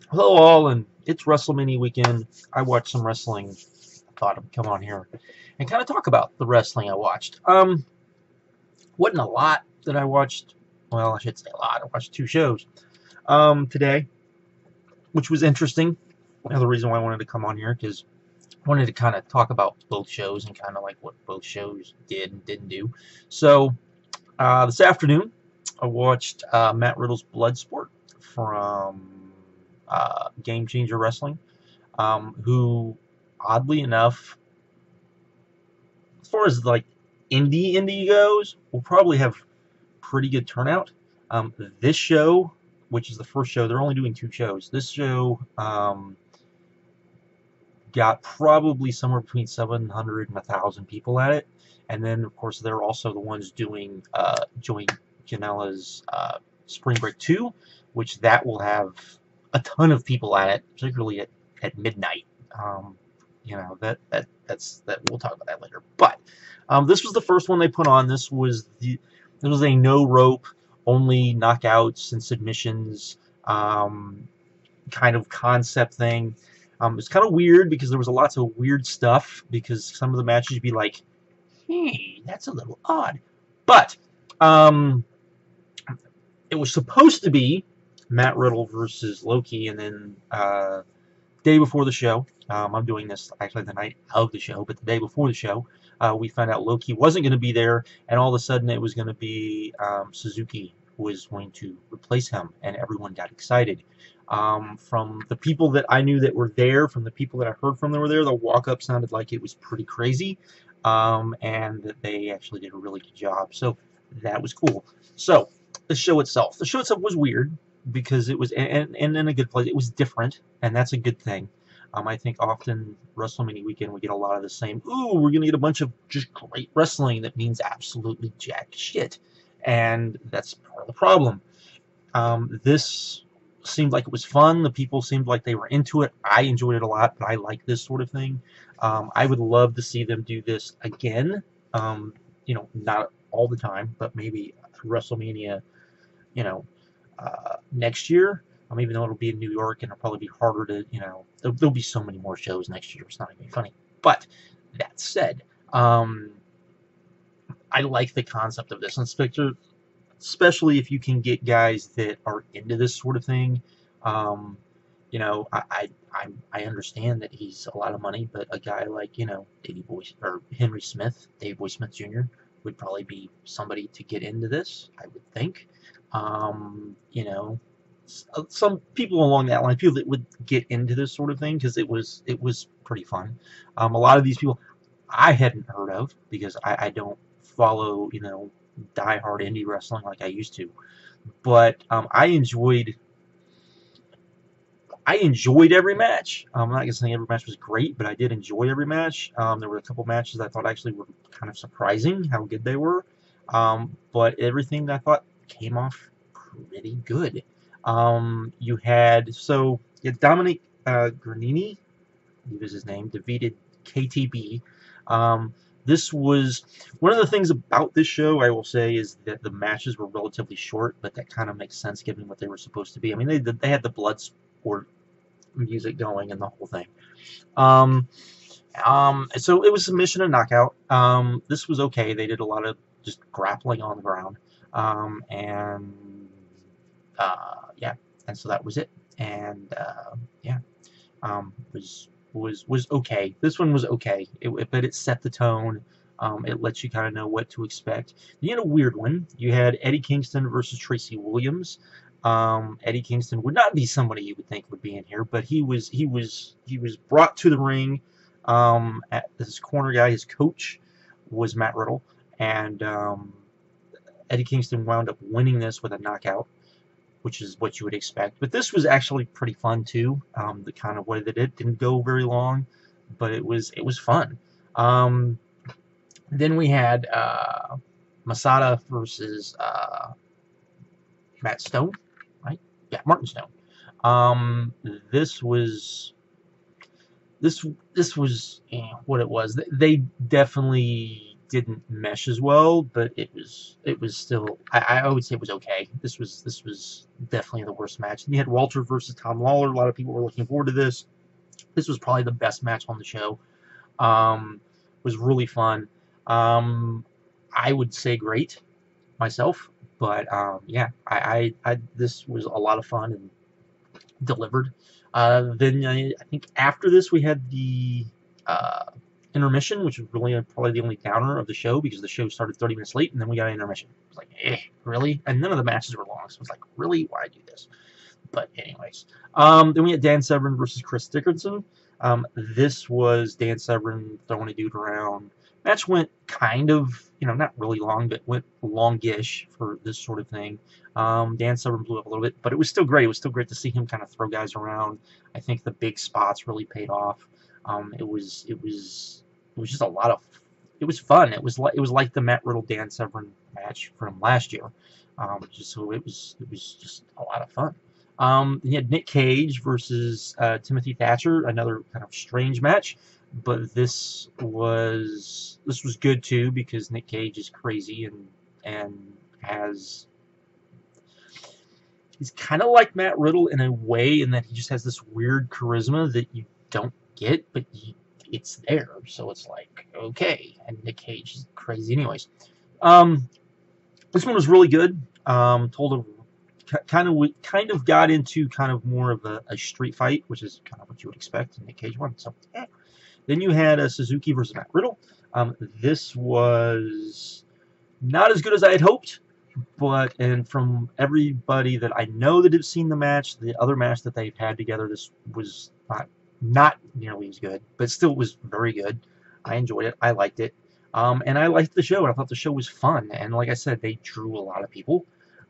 Hello all, and it's WrestleMania weekend. I watched some wrestling. I thought I'd come on here and kind of talk about the wrestling I watched. Wasn't a lot that I watched. Well, I should say a lot. I watched two shows today, which was interesting. Another reason why I wanted to come on here because I wanted to kind of talk about both shows and kind of like what both shows did and didn't do. So this afternoon, I watched Matt Riddle's Bloodsport from Game Changer Wrestling. Who, oddly enough, as far as like indie goes, will probably have pretty good turnout. This show, which is the first show, they're only doing two shows. This show got probably somewhere between 700 and 1,000 people at it, and then of course they're also the ones doing Joey Janela's Spring Break 2, which that will have a ton of people at it, particularly at midnight. That's we'll talk about that later. But this was the first one they put on. This was a no rope, only knockouts and submissions kind of concept thing. It's kind of weird because there was lots of weird stuff because some of the matches you'd be like, hey, that's a little odd. But it was supposed to be Matt Riddle versus Loki, and then day before the show, I'm doing this actually the night of the show, but the day before the show, we found out Loki wasn't going to be there, and all of a sudden it was going to be Suzuki who was going to replace him, and everyone got excited. From the people that I knew that were there, from the people that I heard from that were there, the walk-up sounded like it was pretty crazy, and that they actually did a really good job. So that was cool. So the show itself was weird because it was, and in a good place, it was different, and that's a good thing. I think often WrestleMania weekend we get a lot of the same. Ooh, we're gonna get a bunch of just great wrestling that means absolutely jack shit, and that's part of the problem. This seemed like it was fun. The people seemed like they were into it. I enjoyed it a lot, but I like this sort of thing. I would love to see them do this again. Not all the time, but maybe WrestleMania, next year. Even though it'll be in New York and it'll probably be harder to, there'll be so many more shows next year. It's not even funny. But that said, I like the concept of this, especially if you can get guys that are into this sort of thing. I understand that he's a lot of money, but a guy like Davey Boy or Henry Smith, Dave Boy Smith Jr. would probably be somebody to get into this. I would think. Some people along that line, people that would get into this sort of thing because it was pretty fun. A lot of these people I hadn't heard of because I don't follow die-hard indie wrestling like I used to, but I enjoyed every match. I'm not gonna say every match was great, but I did enjoy every match. There were a couple matches I thought actually were kind of surprising how good they were, but everything that I thought came off pretty good. You had Dominic Garrini, I believe is his name, defeated KTB. This was one of the things about this show, I will say, is that the matches were relatively short, but that kind of makes sense given what they were supposed to be. I mean, they had the Bloodsport music going and the whole thing. So it was submission and knockout. This was okay. They did a lot of just grappling on the ground, and yeah, and so that was it. And yeah, was okay. This one was okay, but it set the tone. It lets you kind of know what to expect. You had a weird one. You had Eddie Kingston versus Tracy Williams. Eddie Kingston would not be somebody you would think would be in here, but he was brought to the ring. At this corner guy, his coach was Matt Riddle, and Eddie Kingston wound up winning this with a knockout, which is what you would expect. But this was actually pretty fun too. The kind of way that it didn't go very long, but it was fun. Then we had MASADA versus Matt Stone, right? Yeah, Martin Stone. This was what it was. They definitely didn't mesh as well, but it was still, I would say it was okay. This was definitely the worst match. And you had Walter versus Tom Lawlor. A lot of people were looking forward to this. This was probably the best match on the show. Was really fun. I would say great myself, but yeah, this was a lot of fun and delivered. Then I think after this we had the intermission, which was really probably the only downer of the show because the show started 30 minutes late, and then we got an intermission. It was like, really? And none of the matches were long, so it was like, really? Why do this? But anyways, then we had Dan Severn versus Chris Dickinson. This was Dan Severn throwing a dude around. Match went kind of, not really long, but went longish for this sort of thing. Dan Severn blew up a little bit, but it was still great. It was still great to see him kind of throw guys around. I think the big spots really paid off. It was just a lot of, it was fun. It was like the Matt Riddle Dan Severn match from last year. So it was just a lot of fun. You had Nick Gage versus Timothy Thatcher, another kind of strange match, but this was good too because Nick Gage is crazy and he's kind of like Matt Riddle in a way, in that he just has this weird charisma that you don't get, but it's there. So it's like, okay, and Nick Gage is crazy anyways. This one was really good. Told a kind of got into kind of more of a street fight, which is kind of what you would expect in Nick Gage one. So yeah. Then you had Suzuki versus Matt Riddle. This was not as good as I had hoped, and from everybody that I know that have seen the match, the other match that they've had together, this was not nearly as good, but still was very good. I enjoyed it. I liked it. And I liked the show, and I thought the show was fun. And like I said, they drew a lot of people.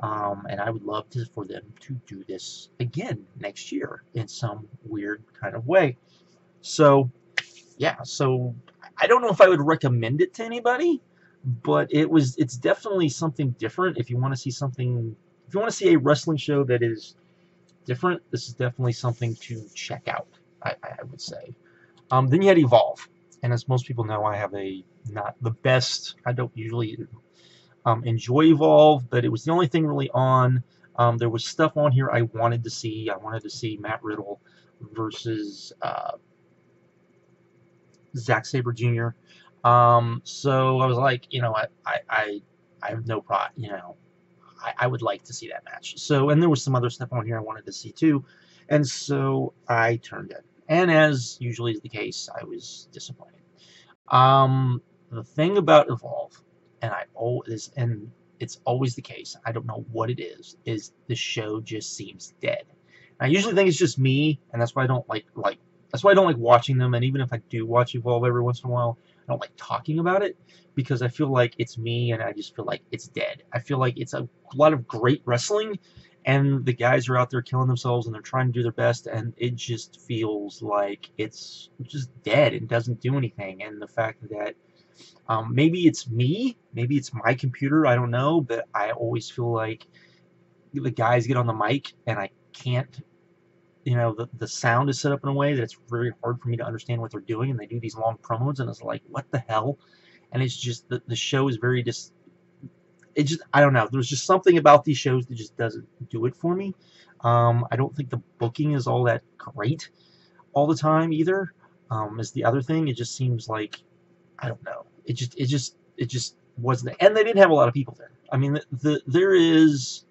And I would love for them to do this again next year in some weird kind of way. So, yeah. So I don't know if I would recommend it to anybody, but it's definitely something different. If you want to see something, if you want to see a wrestling show that is different, this is definitely something to check out, I would say. Then you had Evolve. And as most people know, I have not the best, I don't usually enjoy Evolve, but it was the only thing really on. There was stuff on here I wanted to see. I wanted to see Matt Riddle versus Zack Sabre Jr. So I was like, I have no problem, I would like to see that match. So, and there was some other stuff on here I wanted to see too, and so I turned it. And as usually is the case, I was disappointed. The thing about Evolve, and it's always the case, I don't know what it is the show just seems dead. And I usually think it's just me, and that's why I don't like watching them. And even if I do watch Evolve every once in a while, I don't like talking about it because I feel like it's me, and I just feel like it's dead. I feel like it's a lot of great wrestling, and the guys are out there killing themselves, and they're trying to do their best, and it just feels like it's just dead and doesn't do anything. And the fact that maybe it's me, maybe it's my computer, I don't know, but I always feel like the guys get on the mic, and I can't, the sound is set up in a way that it's very hard for me to understand what they're doing, and they do these long promos, and it's like, what the hell? And it's just, the show is very I don't know. There's just something about these shows that just doesn't do it for me. I don't think the booking is all that great all the time either. Is the other thing. It just seems like, I don't know. It just wasn't. And they didn't have a lot of people there. I mean, there is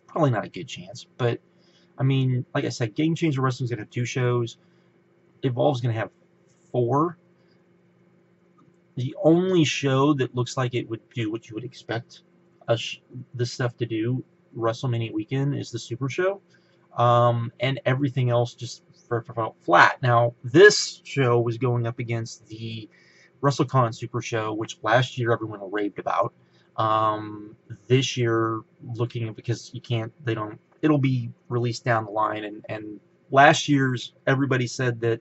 probably not a good chance, but I mean, like I said, Game Changer Wrestling's gonna have 2 shows. Evolve's gonna have 4. The only show that looks like it would do what you would expect this stuff to do, WrestleMania weekend, is the Super Show, and everything else just felt flat. Now, this show was going up against the WrestleCon Super Show, which last year everyone raved about. This year, because it'll be released down the line, and last year's, everybody said that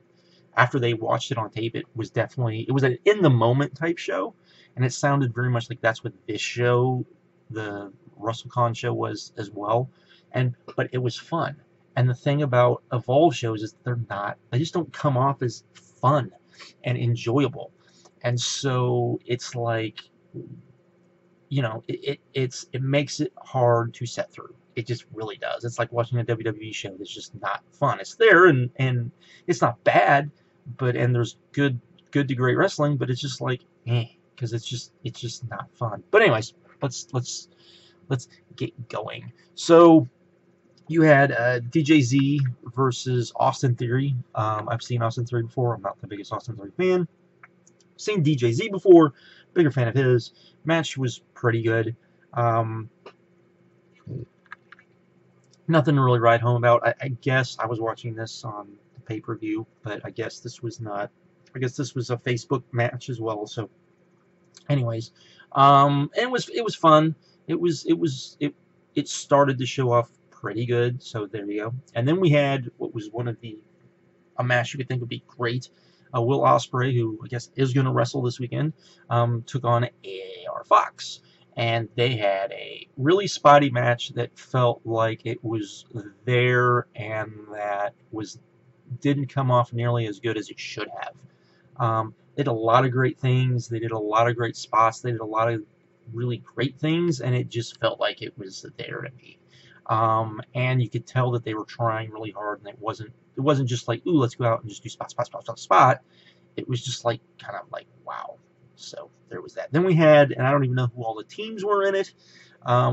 after they watched it on tape, it was an in the moment type show, and it sounded very much like that's what this show, the WrestleCon show, was as well. But it was fun. And the thing about Evolve shows is they just don't come off as fun and enjoyable. And so it's like, you know, it makes it hard to set through. It just really does. It's like watching a WWE show that's just not fun. It's there and it's not bad, but and there's good to great wrestling, but it's just like because it's just not fun. But anyways, let's get going. So you had DJZ versus Austin Theory. I've seen Austin Theory before. I'm not the biggest Austin Theory fan. Seen DJZ before, bigger fan of his. Match was pretty good. Nothing to really write home about. I guess I was watching this on the pay-per-view, but I guess this was not. I guess this was a Facebook match as well. So, anyways, it was fun. It started the show off pretty good. So there you go. And then we had what was one of a match you could think would be great. Will Ospreay, who I guess is going to wrestle this weekend, took on AR Fox. And they had a really spotty match that felt like it was there and that didn't come off nearly as good as it should have. They did a lot of great things. They did a lot of great spots. They did a lot of really great things, and it just felt like it was there to me. And you could tell that they were trying really hard, and it wasn't just like, ooh, let's go out and just do spot. It was just like kind of like, wow. So there was that. Then we had, and I don't even know who all the teams were in it.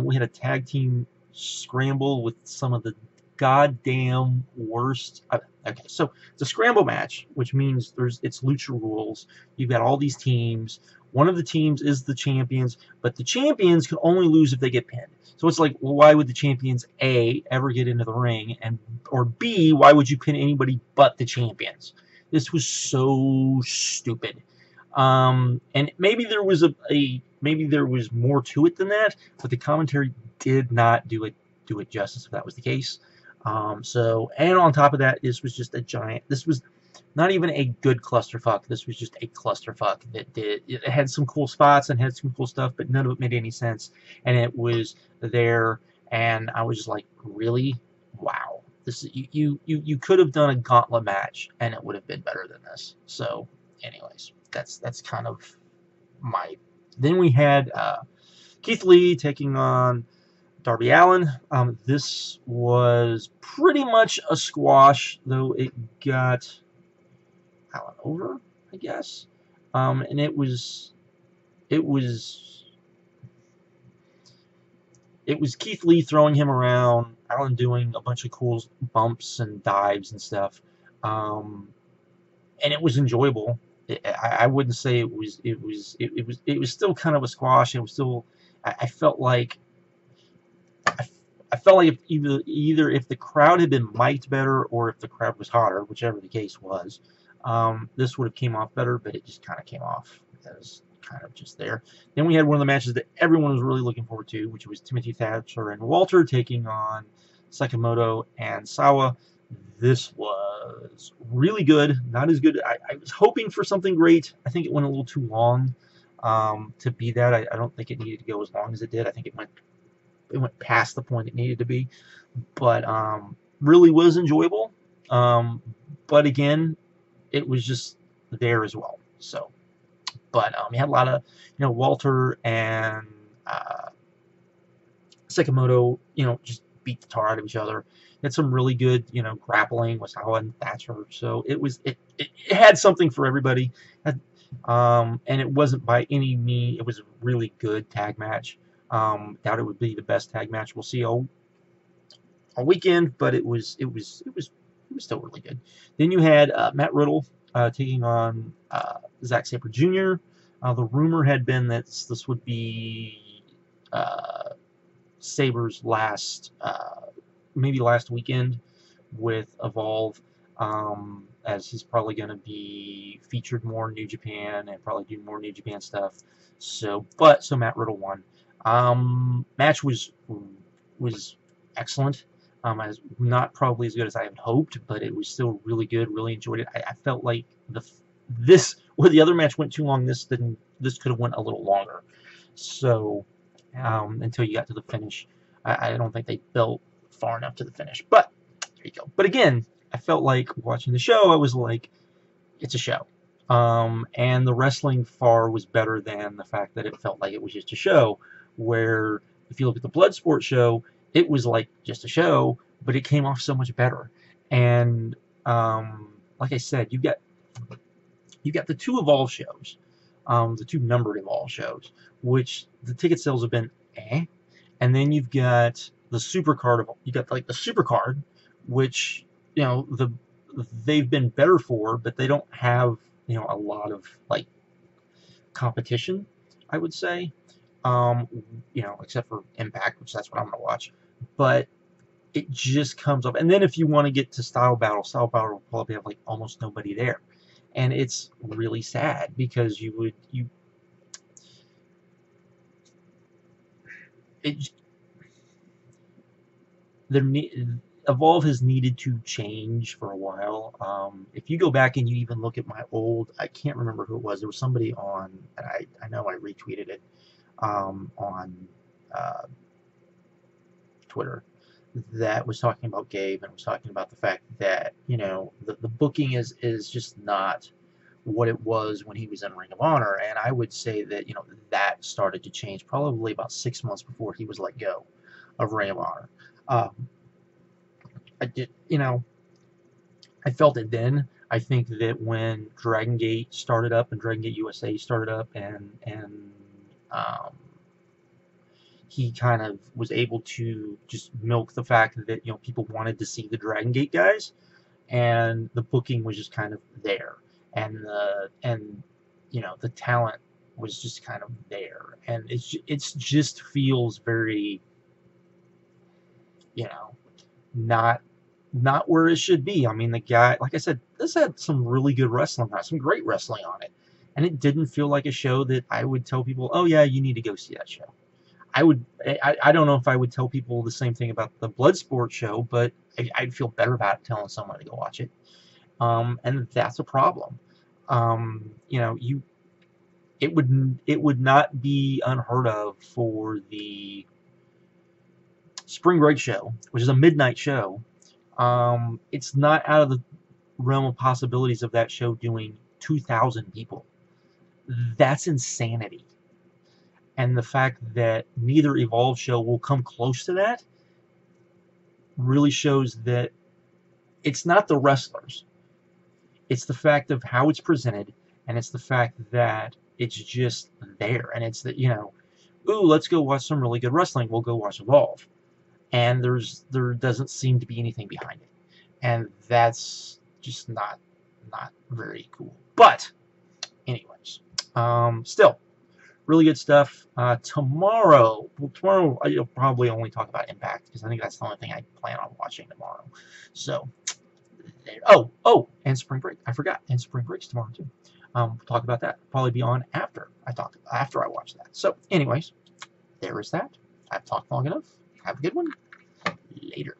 We had a tag team scramble with some of the goddamn worst. Okay, so it's a scramble match, which means it's lucha rules. You've got all these teams. One of the teams is the champions, but the champions can only lose if they get pinned. So it's like, well, why would the champions A ever get into the ring, or B, why would you pin anybody but the champions? This was so stupid. And maybe there was maybe there was more to it than that, but the commentary did not do it justice if that was the case. And on top of that, this was just this was not even a good clusterfuck. This was just a clusterfuck it had some cool spots and had some cool stuff, but none of it made any sense. And it was there, and I was just like, really? Wow. This is, you could have done a gauntlet match, and it would have been better than this. So, anyways, that's kind of my. Then we had Keith Lee taking on Darby Allin. This was pretty much a squash, though it got Allin over, I guess. And it was Keith Lee throwing him around, Allin doing a bunch of cool bumps and dives and stuff. And it was enjoyable. I wouldn't say it was still kind of a squash. It was still, I felt like if either if the crowd had been mic'd better or if the crowd was hotter, whichever the case was, this would have came off better, but it just kind of came off as kind of just there. Then we had one of the matches that everyone was really looking forward to, which was Timothy Thatcher and Walter taking on Sekimoto and Sawa. This was really good. Not as good. I was hoping for something great. I think it went a little too long to be that. I don't think it needed to go as long as it did. I think it went past the point it needed to be. But really was enjoyable. But again, it was just there as well. So, but we had a lot of, Walter and Sekimoto, just beat the tar out of each other. Had some really good, grappling with Sawa and Thatcher. So it had something for everybody. And it wasn't by any means, it was a really good tag match. Doubt it would be the best tag match we'll see all weekend, but it was still really good. Then you had Matt Riddle taking on Zack Sabre Jr. The rumor had been that this would be Sabre's maybe last weekend with Evolve, as he's probably going to be featured more in New Japan and probably do more New Japan stuff. So Matt Riddle won. Match was excellent. Not probably as good as I had hoped, but it was still really good. Really enjoyed it. I felt like where the other match went too long, this could have went a little longer. So until you got to the finish, I don't think they built far enough to the finish. But there you go. But again, I felt like watching the show, I was like, it's a show. And the wrestling far was better than the fact that it felt like it was just a show, where if you look at the Bloodsport show, it was like just a show, but it came off so much better. And like I said, you got the two Evolve shows, the two numbered Evolve shows, which the ticket sales have been and then you've got the Super Card. You got like the Super Card, which they've been better for, but they don't have a lot of like competition, I would say. Except for Impact, which that's what I'm gonna watch. But it just comes up, and then if you want to get to Style Battle will probably have like almost nobody there, and it's really sad because Evolve has needed to change for a while. If you go back and you even look at my old, I can't remember who it was. There was somebody on, and I know I retweeted it on Twitter, that was talking about Gabe and was talking about the fact that the booking is just not what it was when he was in Ring of Honor, and I would say that that started to change probably about 6 months before he was let go of Ring of Honor. I felt it then. I think that when Dragon Gate started up and Dragon Gate USA started up, and he kind of was able to just milk the fact that people wanted to see the Dragon Gate guys, and the booking was just kind of there, and the talent was just kind of there, and it's just feels very not where it should be. I mean, the guy, like I said, this had some really good wrestling on it, some great wrestling on it, and it didn't feel like a show that I would tell people, oh yeah, you need to go see that show. I don't know if I would tell people the same thing about the Bloodsport show, but I'd feel better about telling someone to go watch it. And that's a problem. It would not be unheard of for the Spring Break show, which is a midnight show. It's not out of the realm of possibilities of that show doing 2,000 people. That's insanity. And the fact that neither Evolve show will come close to that really shows that it's not the wrestlers. It's the fact of how it's presented, and it's the fact that it's just there. And it's that, ooh, let's go watch some really good wrestling. We'll go watch Evolve. And there doesn't seem to be anything behind it. And that's just not very cool. But anyways, still really good stuff. Tomorrow I'll probably only talk about Impact, because I think that's the only thing I plan on watching tomorrow. So, and Spring Break. I forgot. And Spring Break's tomorrow too. We'll talk about that. Probably be on after I watch that. So, anyways, there is that. I've talked long enough. Have a good one. Later.